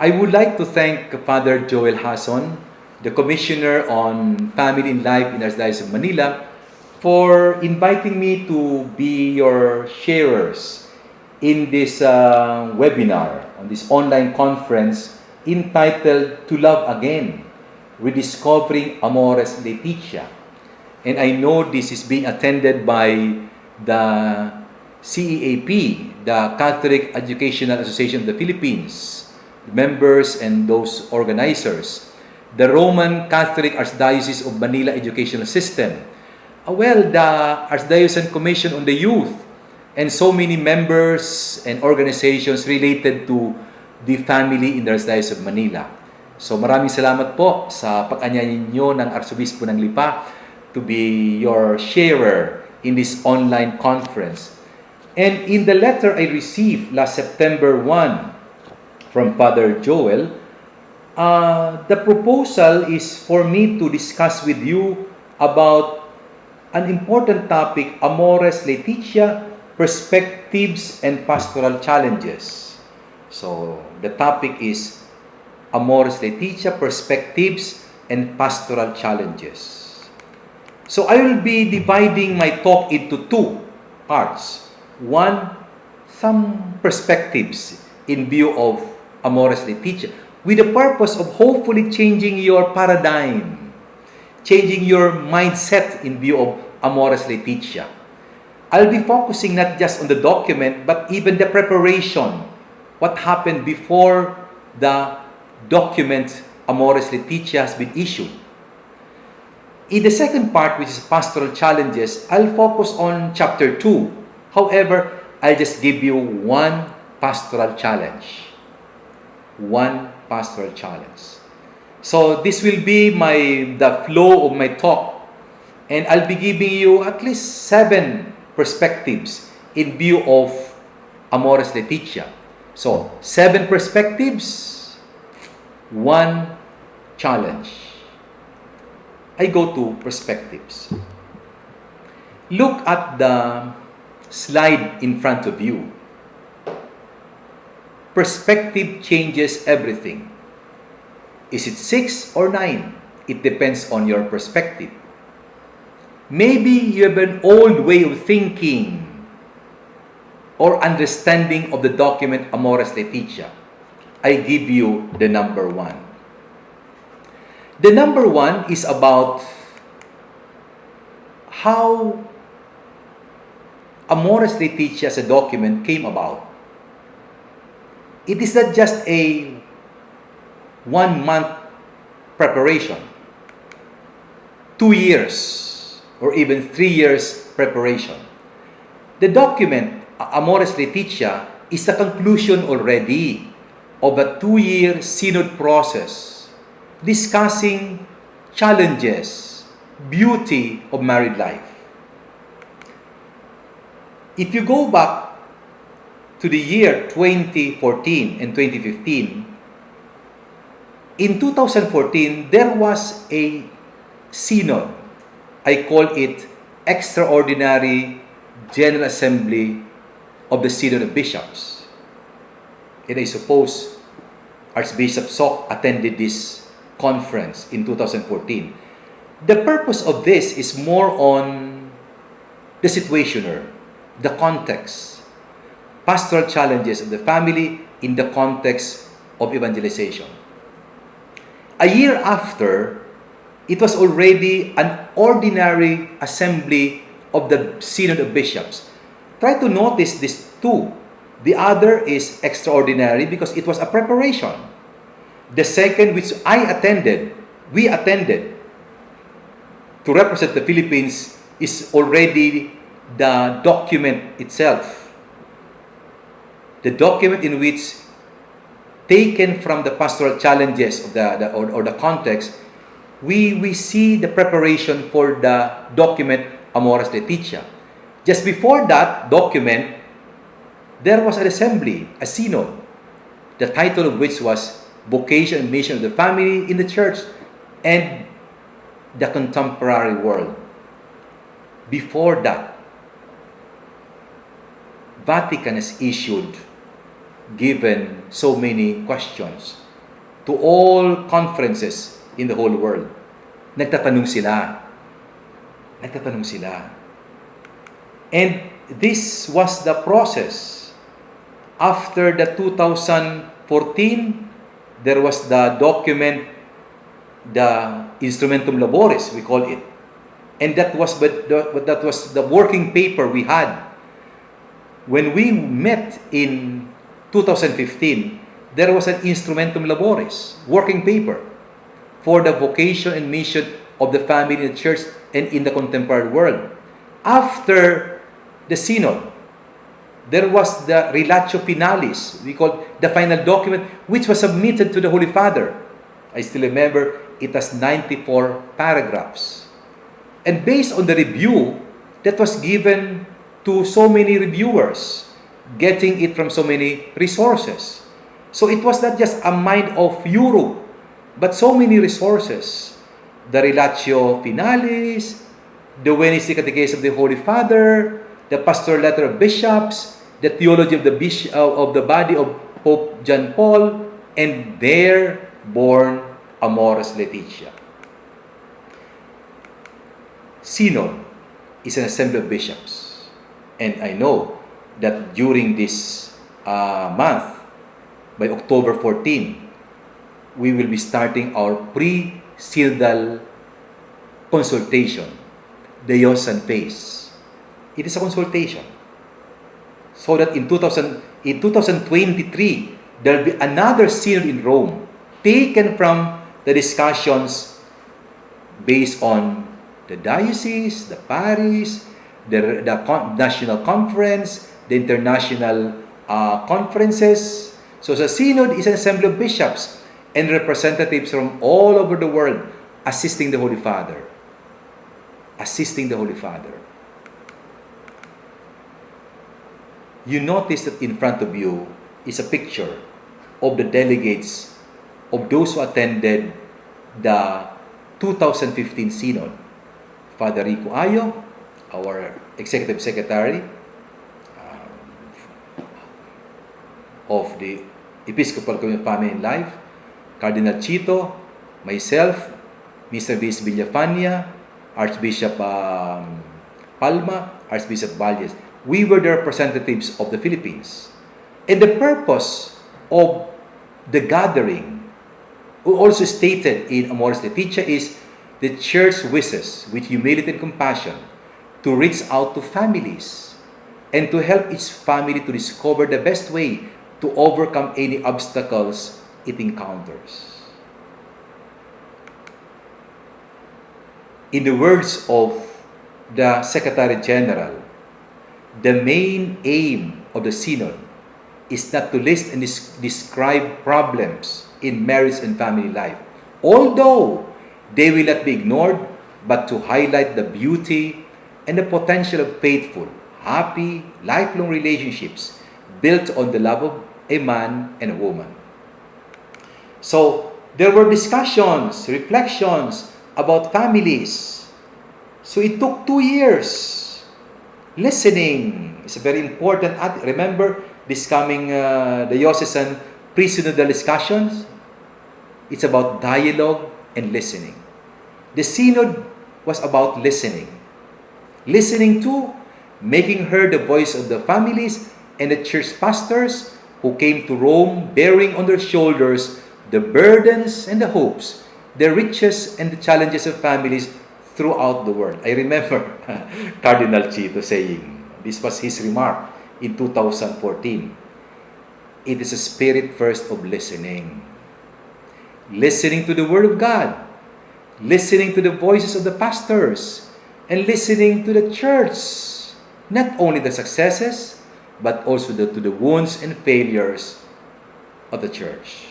I would like to thank Father Joel Hason, the Commissioner on Family and Life in Archdiocese of Manila, for inviting me to be your sharers in this webinar, on this online conference entitled To Love Again, Rediscovering Amoris Laetitia. And I know this is being attended by the CEAP, the Catholic Educational Association of the Philippines, members and those organizers, the Roman Catholic Archdiocese of Manila Educational System, the Archdiocesan Commission on the Youth, and so many members and organizations related to the family in the Archdiocese of Manila. So maraming salamat po sa pag-anyaya ninyo ng Arsobispo ng Lipa to be your sharer in this online conference. And in the letter I received last September 1, from Father Joel, the proposal is for me to discuss with you about an important topic, Amoris Laetitia, Perspectives and Pastoral Challenges. So, the topic is Amoris Laetitia, Perspectives and Pastoral Challenges. So, I will be dividing my talk into two parts. One, some perspectives in view of Amoris Laetitia, with the purpose of hopefully changing your paradigm, changing your mindset in view of Amoris Laetitia. I'll be focusing not just on the document, but even the preparation, what happened before the document Amoris Laetitia has been issued. In the second part, which is Pastoral Challenges, I'll focus on chapter 2. However, I'll just give you one pastoral challenge. One pastoral challenge. So this will be the flow of my talk, and I'll be giving you at least 7 perspectives in view of Amoris Laetitia. So 7 perspectives, 1 challenge. I go to perspectives. Look at the slide in front of you. Perspective changes everything. Is it 6 or 9? It depends on your perspective. Maybe you have an old way of thinking or understanding of the document Amoris Laetitia. I give you the number 1. The number 1 is about how Amoris Laetitia as a document came about. It is not just a 1-month preparation, 2 years, or even 3 years preparation. The document, Amoris Laetitia, is a conclusion already of a 2-year synod process discussing challenges, beauty of married life. If you go back to the year 2014 and 2015, in 2014, there was a synod. I call it Extraordinary General Assembly of the Synod of Bishops. And I suppose Archbishop Sok attended this conference in 2014. The purpose of this is more on the situationer, the context, pastoral challenges of the family in the context of evangelization. A year after, it was already an ordinary assembly of the Synod of Bishops. Try to notice these two. The other is extraordinary because it was a preparation. The second, which we attended to represent the Philippines, is already the document itself. The document in which, taken from the pastoral challenges of the context, we see the preparation for the document Amoris Laetitia. Just before that document, there was an assembly, a synod, the title of which was Vocation and Mission of the Family in the Church and the Contemporary World. Before that, Vatican has given so many questions to all conferences in the whole world. Nagtatanong sila. And this was the process. After the 2014, there was the document, the Instrumentum Laboris, we call it. And that was the working paper we had. When we met in 2015, there was an Instrumentum Laboris, working paper, for the vocation and mission of the family in the church and in the contemporary world. After the synod, there was the Relatio Finalis, we call the final document, which was submitted to the Holy Father. I still remember, it has 94 paragraphs. And based on the review that was given to so many reviewers, getting it from so many resources. So it was not just a mind of Europe, but so many resources. The Relatio Finalis, the Wednesday Catechism of the Holy Father, the Pastoral Letter of Bishops, the Theology of the Body of Pope John Paul, and there born Amoris Laetitia. Synod is an assembly of bishops. And I know that during this month, by October 14, we will be starting our pre-synodal consultation, the diocesan phase. It is a consultation. So that in 2023, there will be another synod in Rome, taken from the discussions based on the diocese, the parish, the national conference, the international conferences. So the synod is an assembly of bishops and representatives from all over the world assisting the Holy Father. You notice that in front of you is a picture of the delegates of those who attended the 2015 synod. Father Rico Ayo, our Executive Secretary of the Episcopal Community Family and Life, Cardinal Chito, myself, Mr. Luis Villafania, Archbishop Palma, Archbishop Valles. We were the representatives of the Philippines. And the purpose of the gathering, who also stated in Amoris Laetitia, is the Church wishes, with humility and compassion, to reach out to families and to help each family to discover the best way to overcome any obstacles it encounters. In the words of the Secretary General, the main aim of the Synod is not to list and describe problems in marriage and family life, although they will not be ignored, but to highlight the beauty and the potential of faithful, happy, lifelong relationships built on the love of a man and a woman. So, there were discussions, reflections about families. So, it took 2 years. Listening is a very important. Remember, this coming the diocesan pre-synodal discussions? It's about dialogue and listening. The synod was about listening. Listening to, making heard the voice of the families and the church pastors who came to Rome bearing on their shoulders the burdens and the hopes, the riches and the challenges of families throughout the world. I remember Cardinal Chito saying, this was his remark in 2014, it is a spirit first of listening. Listening to the Word of God, listening to the voices of the pastors, and listening to the church Not only the successes, but also to the wounds and failures of the church.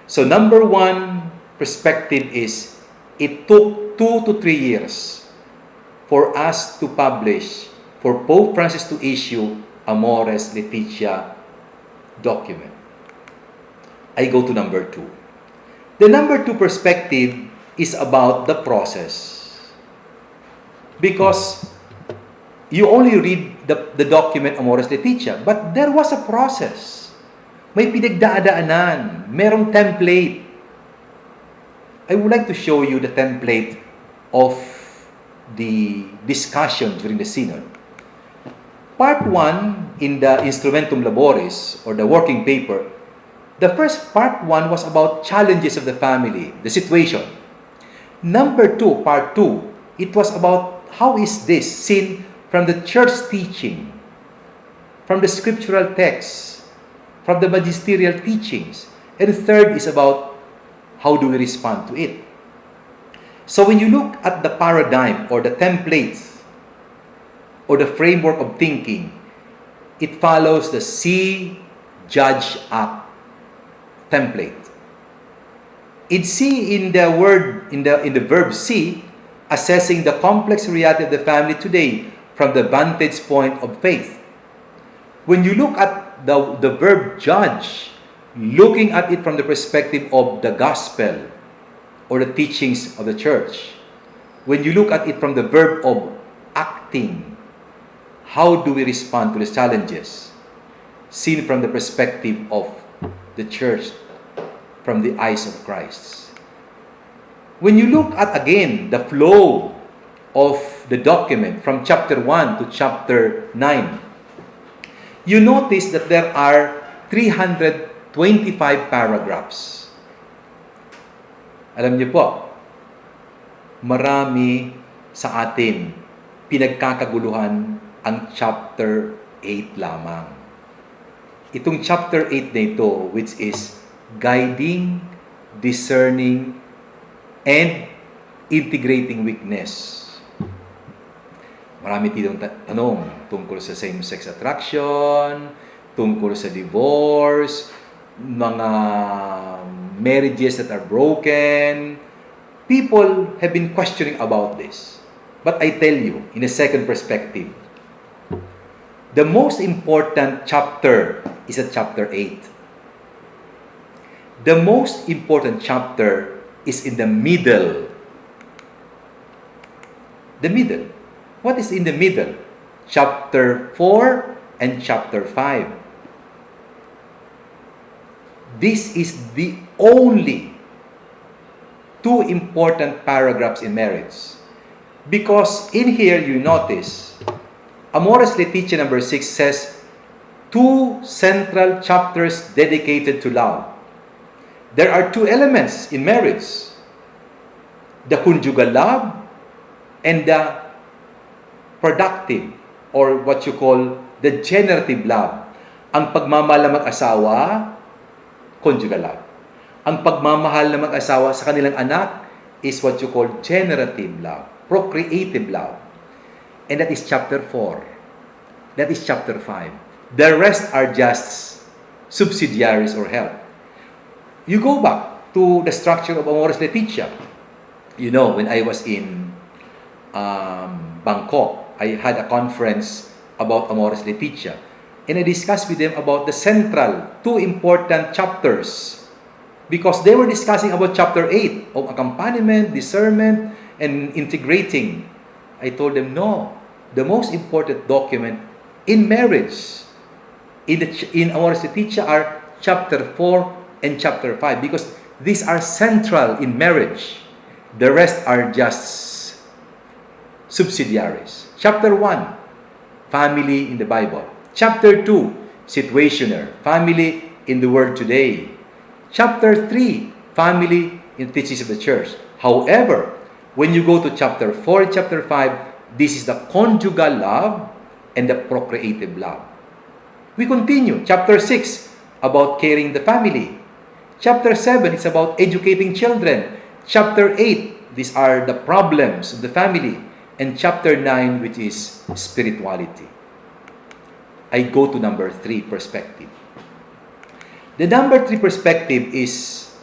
So number one perspective is, it took 2 to 3 years for us to publish, for Pope Francis to issue Amoris Laetitia document. I go to number two. The number two perspective is about the process. Because you only read the document Amoris Laetitia, but there was a process. May pinagdadaanan, merong template. I would like to show you the template of the discussion during the synod. Part 1 in the Instrumentum Laboris, or the working paper, the first part 1 was about challenges of the family, the situation. Number 2, part 2, it was about how is this seen from the church teaching, from the scriptural texts, from the magisterial teachings. And third is about how do we respond to it. So when you look at the paradigm or the templates or the framework of thinking, it follows the see, judge, act template. In see, in the word, in the verb see, assessing the complex reality of the family today from the vantage point of faith. When you look at the verb judge, looking at it from the perspective of the gospel or the teachings of the church. When you look at it from the verb of acting, how do we respond to the challenges? Seen from the perspective of the church, from the eyes of Christ. When you look at, again, the flow of the document from chapter 1 to chapter 9, you notice that there are 325 paragraphs. Alam niyo po, marami sa atin pinagkakaguluhan ang chapter 8 lamang. Itong chapter 8 na ito, which is guiding, discerning, and integrating weakness. Marami titong tanong tungkol sa same-sex attraction, tungkol sa divorce, mga marriages that are broken. People have been questioning about this. But I tell you, in a second perspective, the most important chapter is at chapter 8. The most important chapter is in the middle. The middle. What is in the middle? Chapter 4 and chapter 5. This is the only two important paragraphs in marriage. Because in here you notice, Amoris Laetitia number 6 says, 2 central chapters dedicated to love. There are 2 elements in marriage. The conjugal love and the productive, or what you call the generative love. Ang pagmamahal ng mag-asawa, conjugal love. Ang pagmamahal ng mag-asawa sa kanilang anak is what you call generative love, procreative love. And that is chapter 4. That is chapter 5. The rest are just subsidiaries or help. You go back to the structure of Amoris Laetitia. You know, when I was in Bangkok, I had a conference about Amoris Laetitia. And I discussed with them about the central 2 important chapters. Because they were discussing about chapter 8 of accompaniment, discernment, and integrating. I told them, no. The most important document in marriage, in Amoris Laetitia, are chapter 4 and chapter 5. Because these are central in marriage. The rest are just subsidiaries. Chapter 1, family in the Bible. Chapter 2, situationer, family in the world today. Chapter 3, family in teachings of the church. However, when you go to chapter 4 and chapter 5, this is the conjugal love and the procreative love. We continue. Chapter 6, about caring the family. Chapter 7 is about educating children. Chapter 8, these are the problems of the family. and chapter 9, which is spirituality. I go to number 3, perspective. The number 3 perspective is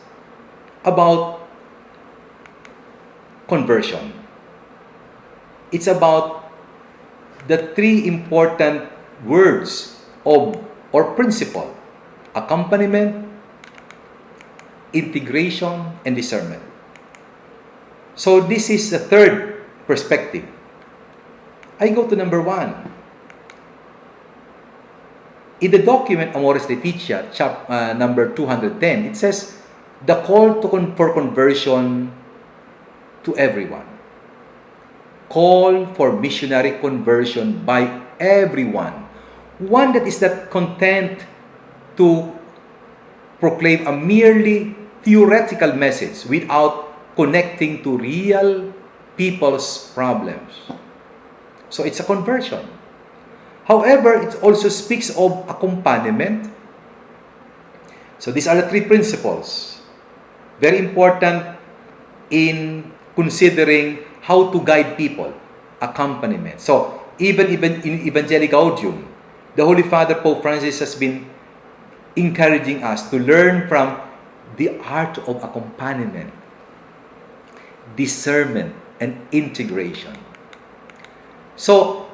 about conversion. It's about the 3 important words of or principle: accompaniment, integration, and discernment. So this is the 3rd perspective. I go to number 1. In the document Amoris Laetitia, number 210, it says, the call for conversion to everyone. Call for missionary conversion by everyone. One that is not content to proclaim a merely theoretical message without connecting to real people's problems. So it's a conversion. However, it also speaks of accompaniment. So these are the 3 principles. Very important in considering how to guide people. Accompaniment. So even in Evangelical Gaudium, the Holy Father Pope Francis has been encouraging us to learn from the art of accompaniment, discernment, and integration. So,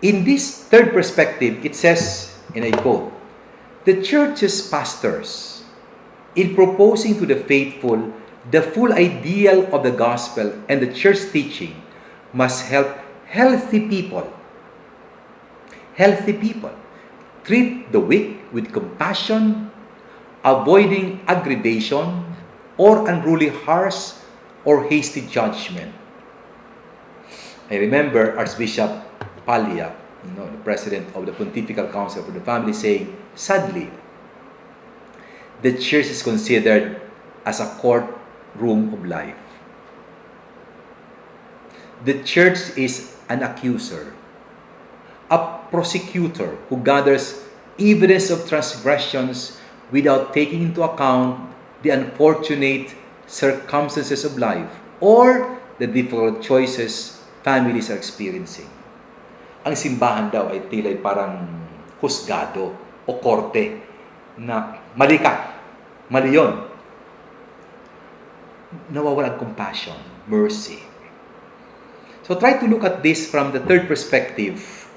in this 3rd perspective, it says, and I quote, the Church's pastors, in proposing to the faithful the full ideal of the gospel and the Church teaching, must help healthy people treat the weak with compassion, avoiding aggravation or unruly harsh or hasty judgment. I remember Archbishop Pallia, the president of the Pontifical Council for the Family, saying, sadly, the Church is considered as a courtroom of life. The Church is an accuser, a prosecutor who gathers evidence of transgressions without taking into account the unfortunate circumstances of life or the difficult choices families are experiencing. Ang simbahan daw ay tila'y parang husgado o korte na mali ka, mali yun. Nawawalan compassion, mercy. So try to look at this from the 3rd perspective.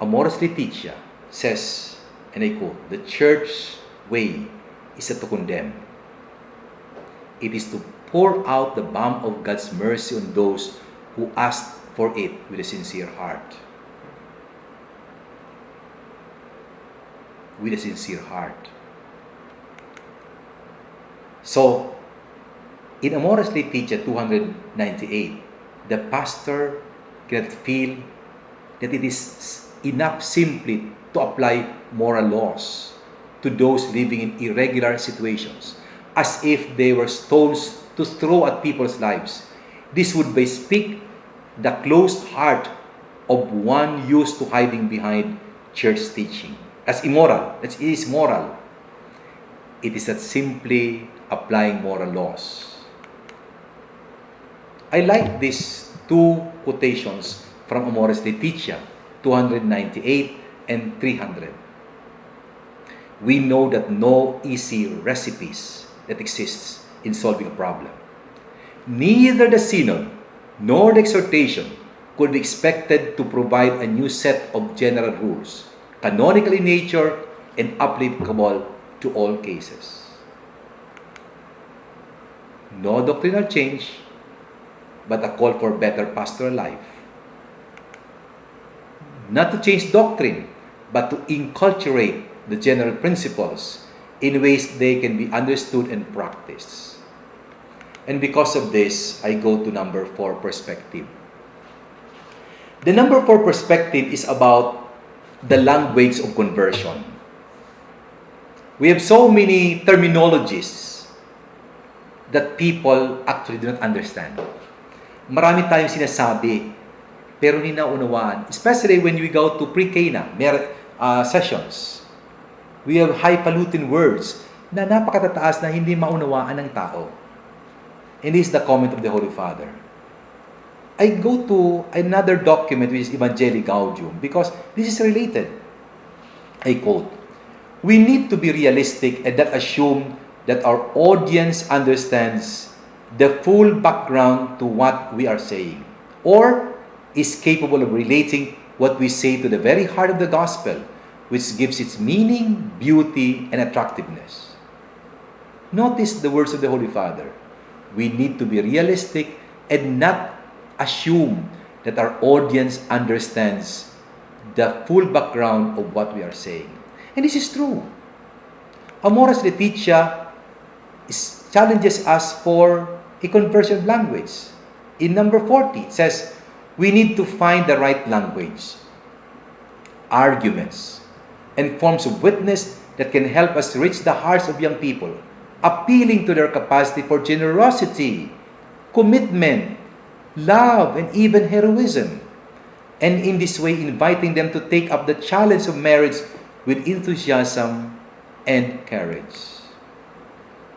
Amoris Laetitia says, and I quote, the Church way is not to condemn. It is to pour out the balm of God's mercy on those who ask for it with a sincere heart. With a sincere heart. So, in Amoris Laetitia 298, the pastor cannot feel that it is enough simply to apply moral laws to those living in irregular situations, as if they were stones to throw at people's lives. This would bespeak the closed heart of one used to hiding behind church teaching as immoral. It is moral. It is not simply applying moral laws. I like these 2 quotations from Amoris Laetitia 298 and 300. We know that no easy recipes that exists in solving a problem. Neither the synod nor the exhortation could be expected to provide a new set of general rules, canonical in nature and applicable to all cases. No doctrinal change, but a call for better pastoral life. Not to change doctrine, but to inculturate the general principles in ways they can be understood and practiced. And because of this, I go to number 4 perspective. The number 4 perspective is about the language of conversion. We have so many terminologies that people actually do not understand. Marami tayong sinasabi, pero hindi naunawaan. Especially when we go to pre-K na, sessions. We have highfalutin words na napakatataas na hindi maunawaan ng tao. And this is the comment of the Holy Father. I go to another document which is Evangelii Gaudium because this is related. I quote, "We need to be realistic and not assume that our audience understands the full background to what we are saying or is capable of relating what we say to the very heart of the gospel, which gives its meaning, beauty, and attractiveness." Notice the words of the Holy Father. We need to be realistic and not assume that our audience understands the full background of what we are saying. And this is true. Amoris Laetitia challenges us for a conversion of language. In number 40, it says, we need to find the right language, arguments, and forms of witness that can help us reach the hearts of young people, appealing to their capacity for generosity, commitment, love, and even heroism. And in this way, inviting them to take up the challenge of marriage with enthusiasm and courage.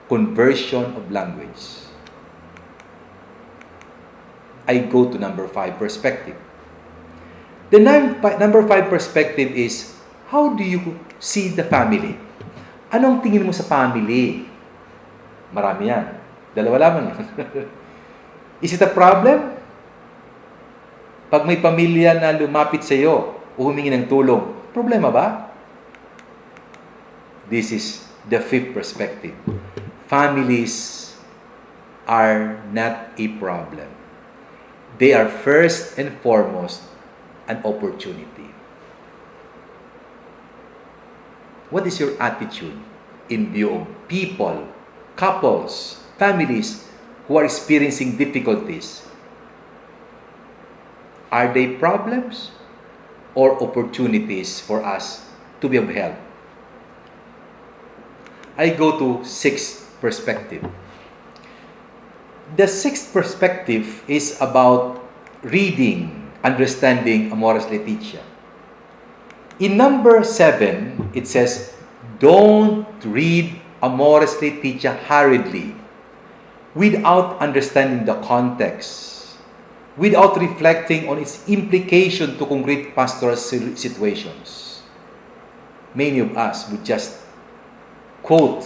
Conversion of language. I go to number 5, perspective. The number 5 perspective is, how do you see the family? Anong tingin mo sa family? Marami yan. Dalawa lamang. Is it a problem? Pag may pamilya na lumapit sa iyo o humingi ng tulong, problema ba? This is the 5th perspective. Families are not a problem. They are first and foremost an opportunity. What is your attitude in view of people, couples, families who are experiencing difficulties? Are they problems or opportunities for us to be of help? I go to 6th perspective. The 6th perspective is about reading, understanding Amoris Laetitia. In number 7, it says, don't read Amoris Laetitia hurriedly, without understanding the context, without reflecting on its implication to concrete pastoral situations. Many of us would just quote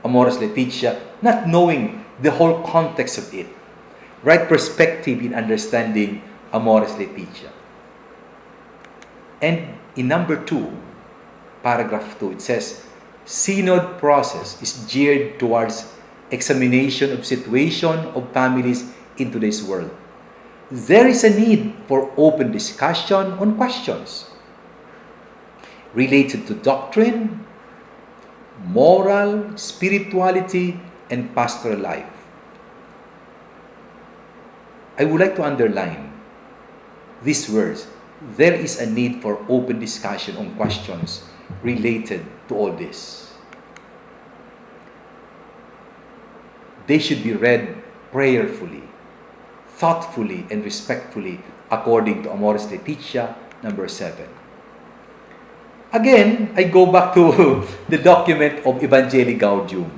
Amoris Laetitia, not knowing the whole context of it. Right perspective in understanding Amoris Laetitia. And in number 2, paragraph 2, it says, synod process is geared towards examination of situation of families in today's world. There is a need for open discussion on questions related to doctrine, moral, spirituality, and pastoral life. I would like to underline these words. There is a need for open discussion on questions related to all this. They should be read prayerfully, thoughtfully, and respectfully according to Amoris Laetitia, number 7. Again, I go back to the document of Evangelii Gaudium.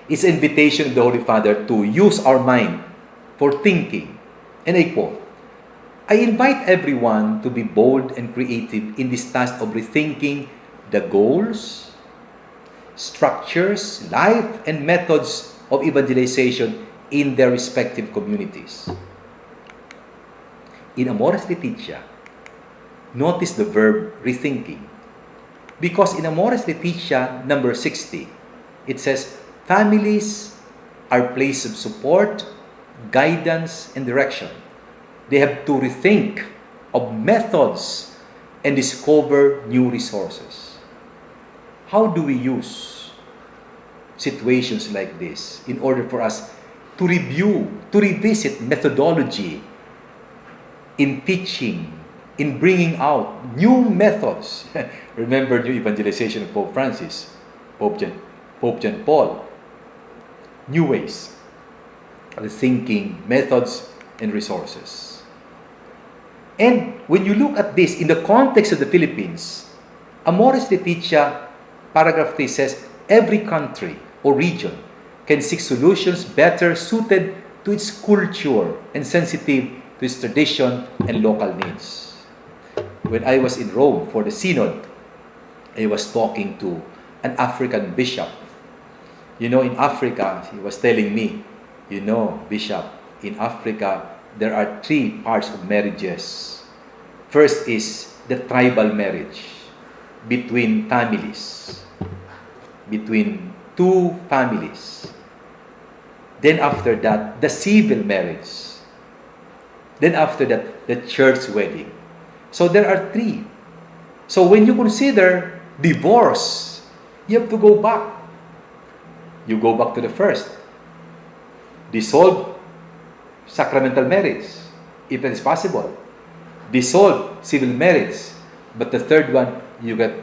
It's an invitation of the Holy Father to use our mind for thinking. And I quote, I invite everyone to be bold and creative in this task of rethinking the goals, structures, life, and methods of evangelization in their respective communities. In Amoris Laetitia, notice the verb rethinking. Because in Amoris Laetitia, number 60, it says, families are places of support, guidance, and direction. They have to rethink of methods and discover new resources. How do we use situations like this in order for us to review, to revisit methodology in teaching, in bringing out new methods? Remember new evangelization of Pope Francis, Pope John Paul. New ways, rethinking methods and resources. And when you look at this in the context of the Philippines, Amoris Laetitia, paragraph 3 says, every country or region can seek solutions better suited to its culture and sensitive to its tradition and local needs. When I was in Rome for the synod, I was talking to an African bishop. In Africa, he was telling me, Bishop, in Africa, there are 3 parts of marriages. First is the tribal marriage between families, between 2 families. Then after that, the civil marriage. Then after that, the church wedding. So there are 3. So when you consider divorce, you have to go back. You go back to the first. Dissolve sacramental marriage, if that is possible. Dissolve civil marriage. But the third one, you get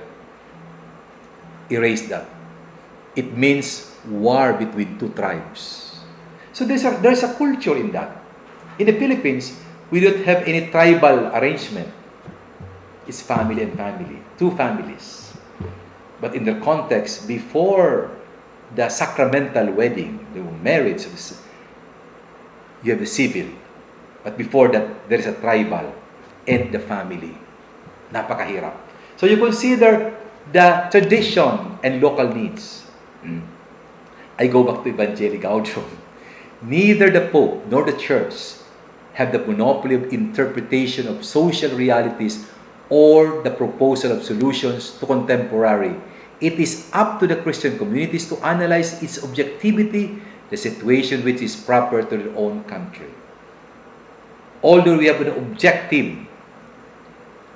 erase that. It means war between 2 tribes. So there's a culture in that. In the Philippines, we don't have any tribal arrangement. It's family and family, 2 families. But in the context, before the sacramental wedding, the marriage, you have the civil. But before that, there is a tribal and the family. Napakahirap. So you consider the tradition and local needs. I go back to Evangelii Gaudium. Neither the Pope nor the Church have the monopoly of interpretation of social realities or the proposal of solutions to contemporary. It is up to the Christian communities to analyze its objectivity, the situation which is proper to their own country. Although we have an objective,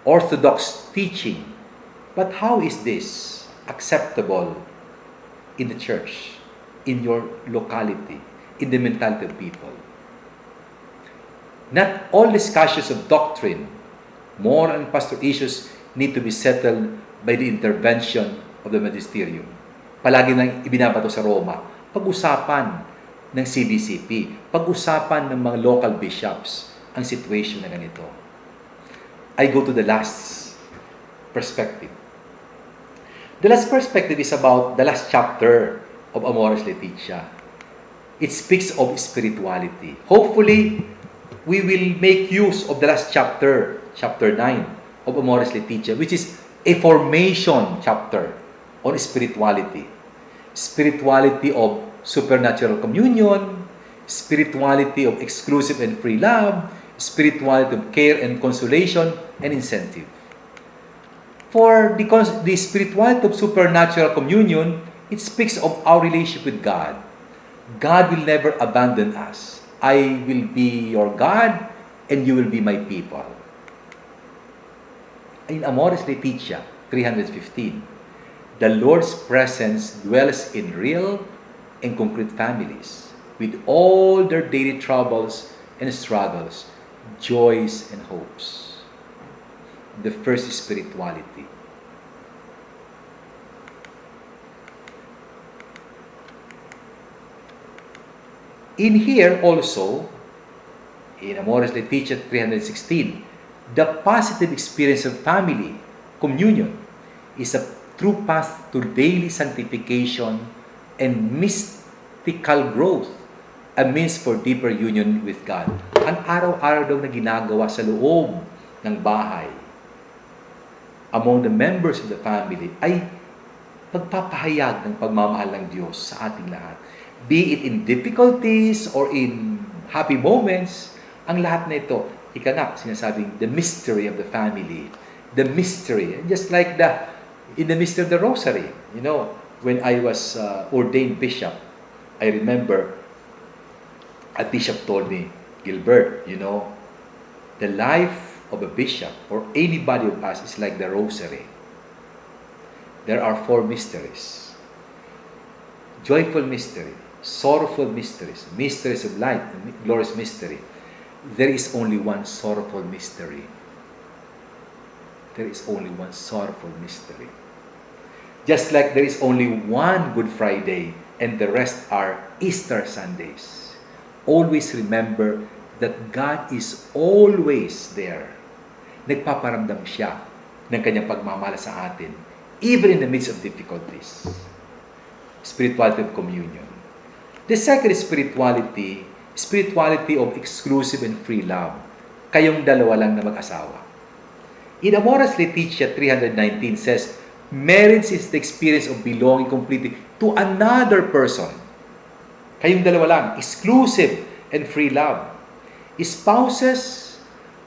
orthodox teaching, but how is this acceptable in the church, in your locality, in the mentality of people? Not all discussions of doctrine, moral and pastoral issues need to be settled by the intervention of the magisterium. Palagi nang ibinabato sa Roma, pag-usapan ng CBCP, pag-usapan ng mga local bishops ang situation na ganito. I go to the last perspective. The last perspective is about the last chapter of Amoris Laetitia. It speaks of spirituality. Hopefully, we will make use of the last chapter, chapter 9 of Amoris Laetitia, which is a formation chapter on spirituality. Spirituality of supernatural communion, spirituality of exclusive and free love, spirituality of care and consolation and incentive. For the spirituality of supernatural communion, it speaks of our relationship with God. God will never abandon us. I will be your God and you will be my people. In Amoris Laetitia 315, the Lord's presence dwells in real and concrete families with all their daily troubles and struggles, joys and hopes. The first is spirituality. In here also, in Amoris Laetitia 316, the positive experience of family, communion, is a true path to daily sanctification and mystical growth, a means for deeper union with God. Ang araw-araw daw na ginagawa sa loob ng bahay, among the members of the family, ay pagpapahayag ng pagmamahal ng Diyos sa ating lahat. Be it in difficulties or in happy moments, ang lahat na ito, ika nga, sinasabing the mystery of the family. The mystery. Just like in the mystery of the rosary. You know, when I was ordained bishop, I remember a bishop told me, Gilbert, you know, the life of a bishop or anybody of us is like the rosary. There are 4 mysteries. Joyful mystery, sorrowful mysteries, mysteries of light, and glorious mystery. There is only one sorrowful mystery. There is only one sorrowful mystery. Just like there is only one Good Friday and the rest are Easter Sundays. Always remember that God is always there. Nagpaparamdam siya ng kanyang pagmamahal sa atin, even in the midst of difficulties. Spirituality of communion. The second spirituality spirituality of exclusive and free love. Kayong dalawa lang na mag-asawa. In Amoris Laetitia 319 says, marriage is the experience of belonging completely to another person. Kayong dalawa lang, exclusive and free love. Spouses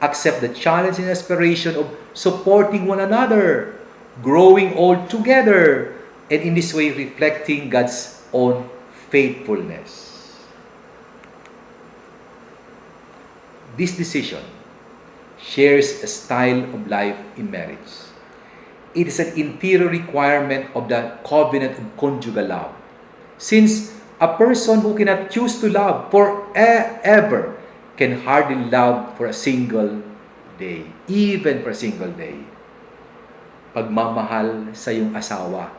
accept the challenge and aspiration of supporting one another, growing old together, and in this way reflecting God's own faithfulness. This decision shares a style of life in marriage. It is an interior requirement of the covenant of conjugal love. Since a person who cannot choose to love forever can hardly love for a single day, even for a single day. Pagmamahal sa iyong asawa,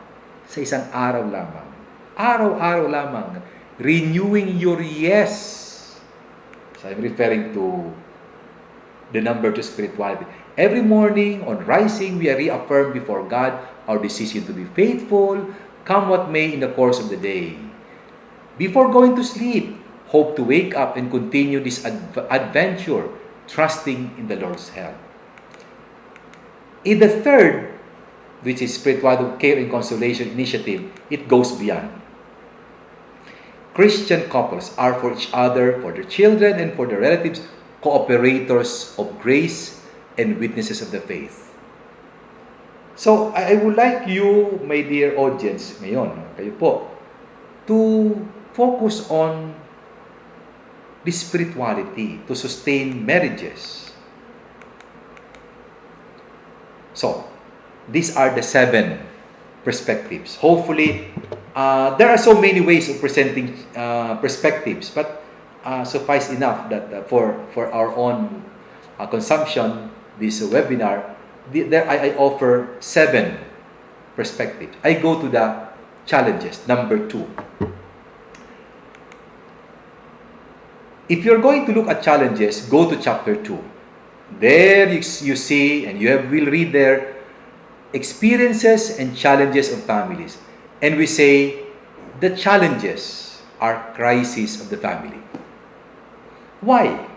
sa isang araw lamang, araw-araw lamang, renewing your yes. So I'm referring to the number 2 spirituality. Every morning on rising, we are reaffirmed before God our decision to be faithful, come what may in the course of the day. Before going to sleep, hope to wake up and continue this adventure, trusting in the Lord's help. In the third, which is Spiritual Care and Consolation Initiative, it goes beyond. Christian couples are for each other, for their children, and for their relatives, cooperators of grace and witnesses of the faith. So, I would like you, my dear audience, ngayon, kayo po, to focus on this spirituality to sustain marriages. So, these are the 7 perspectives. Hopefully, there are so many ways of presenting perspectives, but suffice enough that for our own consumption, this webinar, I offer 7 perspectives. I go to the challenges, number 2. If you're going to look at challenges, go to chapter 2. There you see, and will read there, experiences and challenges of families. And we say, the challenges are crises of the family. Why?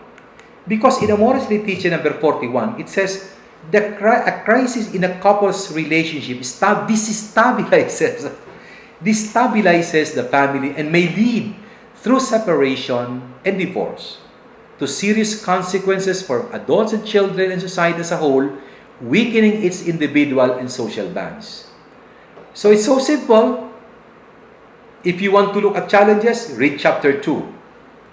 Because in Amoris Laetitia number 41, it says, a crisis in a couple's relationship destabilizes the family and may lead through separation and divorce to serious consequences for adults and children and society as a whole, weakening its individual and social bonds. So it's so simple. If you want to look at challenges, read chapter 2.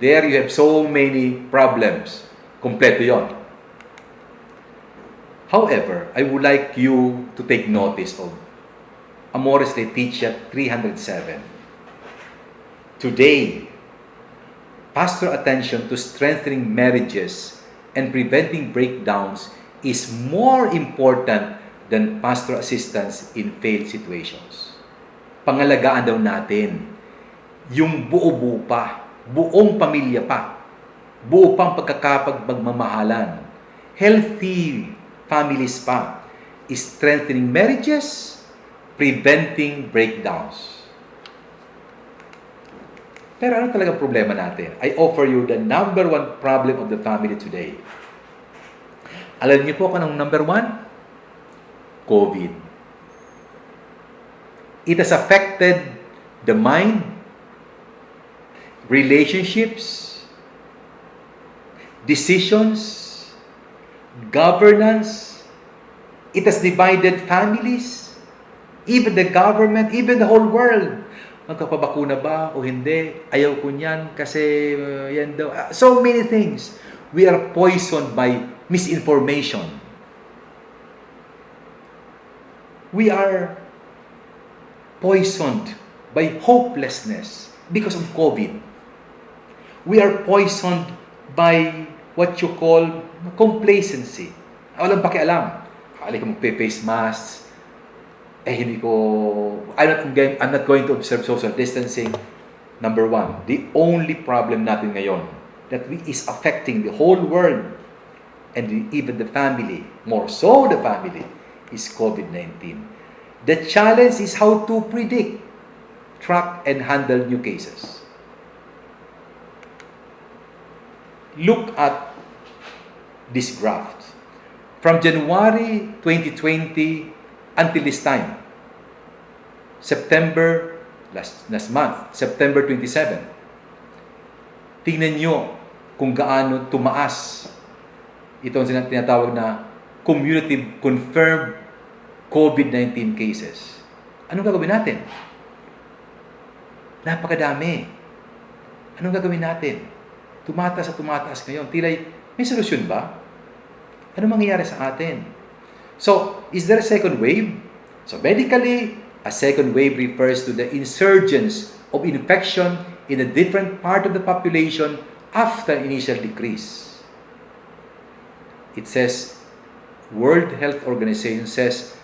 There you have so many problems. Kompleto yon. However, I would like you to take notice of Amoris Laetitia 307. Today, pastoral attention to strengthening marriages and preventing breakdowns is more important than pastoral assistance in failed situations. Pangalagaan daw natin yung buo-buo pa, buong pamilya pa, buo pang pagmamahalan, healthy families pa, strengthening marriages, preventing breakdowns. Pero ano talagang problema natin? I offer you the number 1 problem of the family today. Alam niyo po kung anong number 1? COVID. It has affected the mind, relationships, decisions, governance. It has divided families, even the government, even the whole world. Magkapabakuna ba o hindi? Ayaw ko niyan kasi yan daw. So many things. We are poisoned by misinformation. We are poisoned by hopelessness because of COVID. We are poisoned by what you call complacency. Walang pakialam. Kali ko magpe-face masks. I'm not going to observe social distancing. Number 1, the only problem natin ngayon that is affecting the whole world and even the family, more so the family, is COVID-19. The challenge is how to predict, track, and handle new cases. look at this graph. From January 2020 until this time, September, last month, September 27, tingnan nyo kung gaano tumaas itong tinatawag na community confirmed COVID-19 cases. Anong gagawin natin? Napakadami. Anong gagawin natin? Tumataas at tumataas ngayon. Tila'y, may solusyon ba? Ano mangyayari sa atin? So, is there a second wave? So, medically, a second wave refers to the insurgence of infection in a different part of the population after initial decrease. It says, World Health Organization says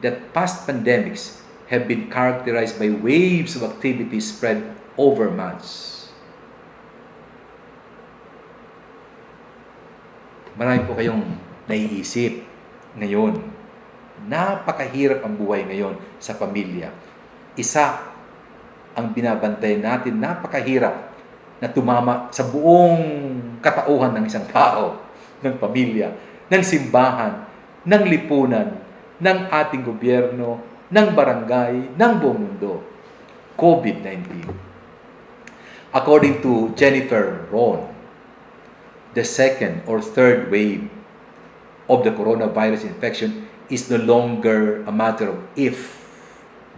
that past pandemics have been characterized by waves of activity spread over months. Marami po kayong naiisip ngayon. Napakahirap ang buhay ngayon sa pamilya. Isa ang binabantay natin, napakahirap na tumama sa buong katauhan ng isang tao, ng pamilya, ng simbahan, ng lipunan, ng ating gobyerno, ng barangay, ng buong mundo. COVID-19. According to Jennifer Ron, the second or third wave of the coronavirus infection is no longer a matter of if,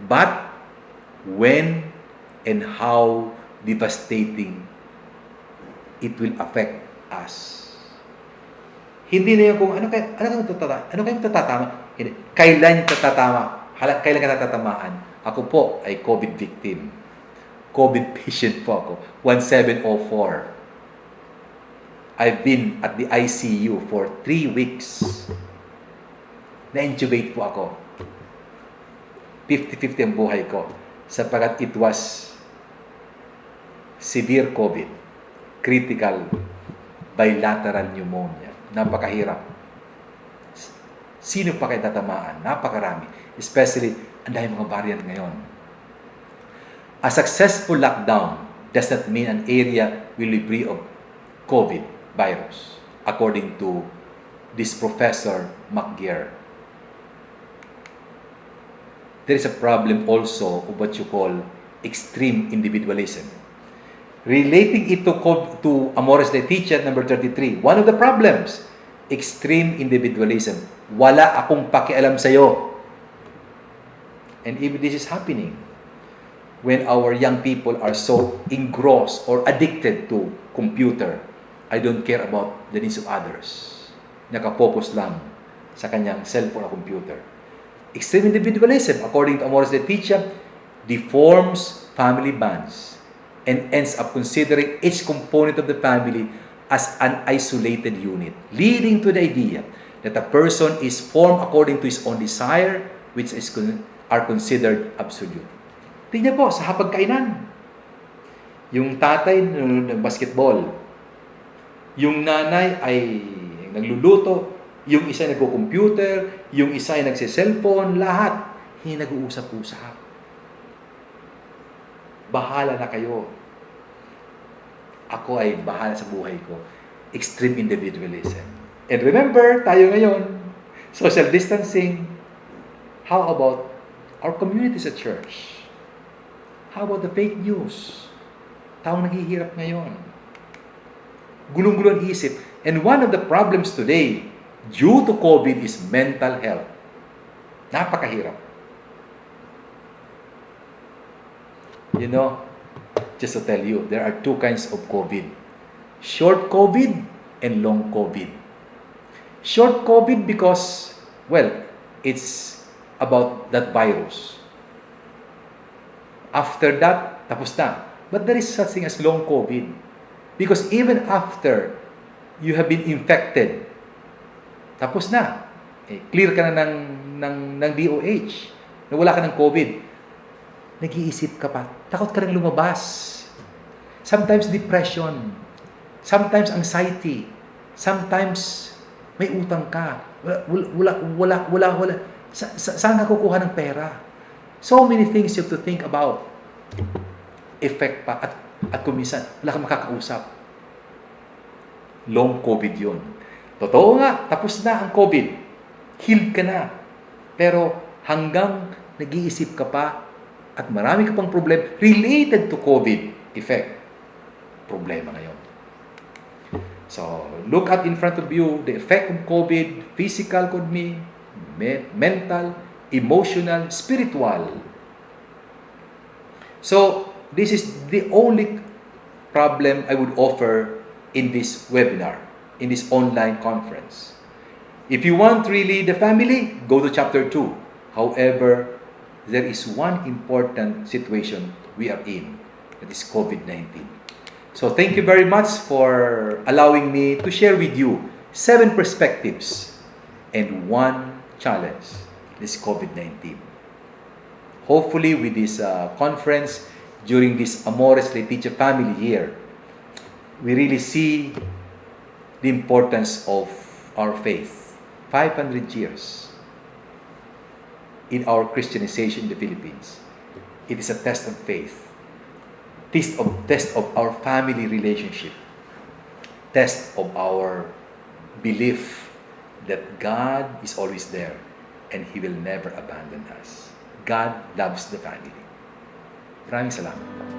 but when and how devastating it will affect us. Hindi na yung kung ano kayong tatatama. Hindi. Kailan yung tatatama? Kailan ka natatamaan? Ako po ay COVID victim. COVID patient po ako. 1704. I've been at the ICU for 3 weeks. Na-intubate po ako. 50-50 ang buhay ko. Sapagkat it was severe COVID. Critical bilateral pneumonia. Napakahirap. Sino pa kayo tatamaan? Napakarami. Especially, ang dahil mga variant ngayon. A successful lockdown does not mean an area will be free of COVID virus, according to this Professor McGeer. There is a problem also of what you call extreme individualism. Relating it to Amoris Laetitia, number 33, one of the problems, extreme individualism. Wala akong pakialam sa'yo. And even this is happening when our young people are so engrossed or addicted to computer. I don't care about the needs of others. Nakapokus lang sa kanyang cellphone o computer. Extreme individualism, according to Amoris Laetitia, deforms family bonds and ends up considering each component of the family as an isolated unit, leading to the idea that a person is formed according to his own desire, which are considered absolute. Tingnan po, sa hapagkainan, yung tatay nanonood ng basketball, yung nanay ay nagluluto, yung isa ay nagko-computer, yung isa ay nagse-cellphone, lahat hindi nag-uusap-usap. Bahala na kayo. Ako ay bahala sa buhay ko. Extreme individualism. And remember, tayo ngayon, social distancing. How about our communities at church? How about the fake news? Taong naghihirap ngayon. Gulong-gulong isip. And one of the problems today, due to COVID, is mental health. Napakahirap. You know, just to tell you, there are two kinds of COVID. Short COVID and long COVID. Short COVID because, well, it's about that virus. After that, tapos na. But there is such thing as long COVID. Because even after you have been infected, tapos na. Clear ka na ng DOH na wala ka ng COVID. Nag-iisip ka pa. Takot ka rin lumabas. Sometimes depression. Sometimes anxiety. Sometimes may utang ka. Wala. Saan ka kukuha ng pera? So many things you have to think about. Effect pa. At kung minsan, wala kang makakausap. Long COVID yun. Totoo nga, tapos na ang COVID. Healed ka na. Pero hanggang nag-iisip ka pa at marami ka pang problem related to COVID effect, problema ngayon. So, look at in front of you the effect of COVID, physical could be, mental, emotional, spiritual. So, this is the only problem I would offer in this webinar, in this online conference. If you want really the family, go to chapter 2. However, there is one important situation we are in, that is COVID-19. So thank you very much for allowing me to share with you 7 perspectives and 1 challenge, this COVID-19. Hopefully with this conference, during this Amoris Laetitia family year, we really see the importance of our faith. 500 years in our Christianization in the Philippines. It is a test of faith. Test of our family relationship. Test of our belief that God is always there and He will never abandon us. God loves the family. Maraming salamat po.